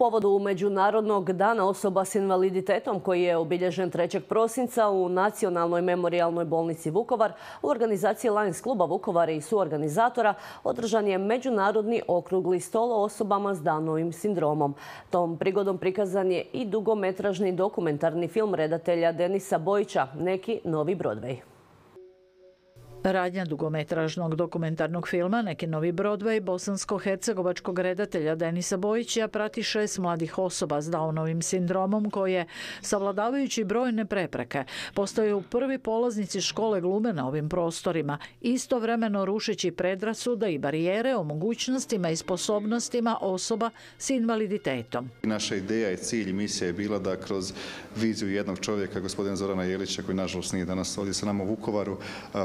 povodu Međunarodnog dana osoba s invaliditetom koji je obilježen 3. prosinca u Nacionalnoj memorijalnoj bolnici Vukovar u organizaciji Lions kluba Vukovar i suorganizatora održan je Međunarodni okrugli stol o osobama s Downovim sindromom. Tom prigodom prikazan je i dugometražni dokumentarni film redatelja Denisa Bojića "Neki novi Broadway". Radnja dugometražnog dokumentarnog filma "Neki novi Broadway" bosansko-hercegovačkog redatelja Denisa Bojića prati 6 mladih osoba s Downovim sindromom koje, savladavajući brojne prepreke, postaju prvi polaznici škole glume na ovim prostorima, istovremeno rušeći predrasude i barijere o mogućnostima i sposobnostima osoba s invaliditetom. Naša ideja i cilj i misija je bila da kroz viziju jednog čovjeka, gospodina Zorana Jelića, koji nažalost nije danas ovdje sa nama u Vukovaru,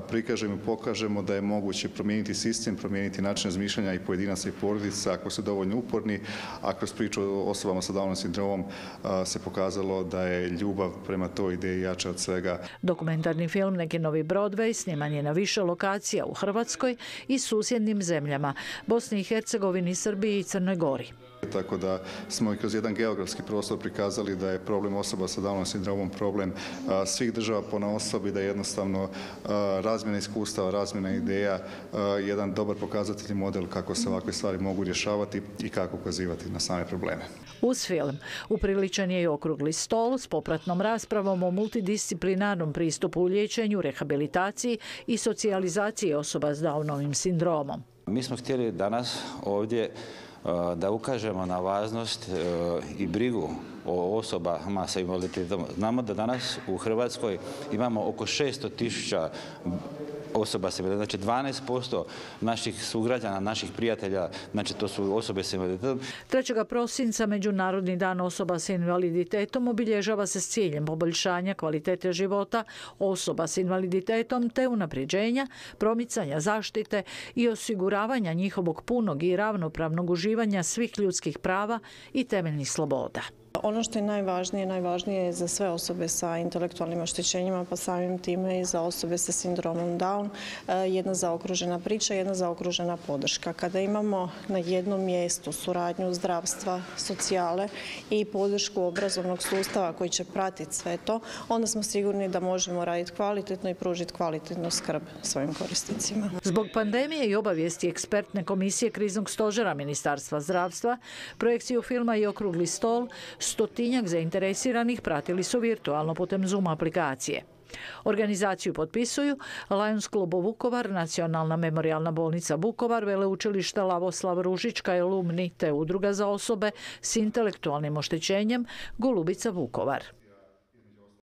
prikažemo i pokažemo da je moguće promijeniti sistem, promijeniti način razmišljanja i pojedinaca i porodica ako su dovoljno uporni, a kroz priču o osobama sa Downovim sindromom se pokazalo da je ljubav prema toj ideji jača od svega. Dokumentarni film "Neki novi Broadway" sniman je na više lokacija u Hrvatskoj i susjednim zemljama, Bosni i Hercegovini, Srbiji i Crnoj Gori. Tako da smo i kroz jedan geografski prostor prikazali da je problem osoba sa Downovim sindromom problem svih država ponaosob i da je jednostavno razmjena iskustava, razmjena ideja jedan dobar pokazatelj i model kako se ovakve stvari mogu rješavati i kako ukazivati na same probleme. Uz film upriličen je i okrugli stol s popratnom raspravom o multidisciplinarnom pristupu u liječenju, rehabilitaciji i socijalizaciji osoba s Downovim sindromom. Mi smo htjeli danas ovdje da ukažemo na važnost i brigu o osobama sa invaliditetom. Znamo da danas u Hrvatskoj imamo oko 600.000 osoba sa invaliditetom, znači 12% naših sugrađana, naših prijatelja, znači to su osobe sa invaliditetom. 3. prosinca Međunarodni dan osoba s invaliditetom obilježava se s ciljem poboljšanja kvalitete života osoba s invaliditetom te unapređenja, promicanja zaštite i osiguravanja njihovog punog i ravnopravnog uživanja svih ljudskih prava i temeljnih sloboda. Ono što je najvažnije je za sve osobe sa intelektualnim oštećenjima, pa samim time i za osobe sa sindromom Down, jedna zaokružena priča, jedna zaokružena podrška. Kada imamo na jednom mjestu suradnju zdravstva, socijale i podršku obrazovnog sustava koji će pratiti sve to, onda smo sigurni da možemo raditi kvalitetno i pružiti kvalitetnu skrb svojim korisnicima. Zbog pandemije i obavijesti ekspertne komisije kriznog stožera Ministarstva zdravstva, projekciju filma i okrugli stol 100-tinjak zainteresiranih pratili su virtualno putem Zoom aplikacije. Organizaciju potpisuju Lions klub Vukovar, Nacionalna memorijalna bolnica Vukovar, Veleučilište Lavoslav Ružička i alumni te udruga za osobe s intelektualnim oštećenjem Golubica Vukovar.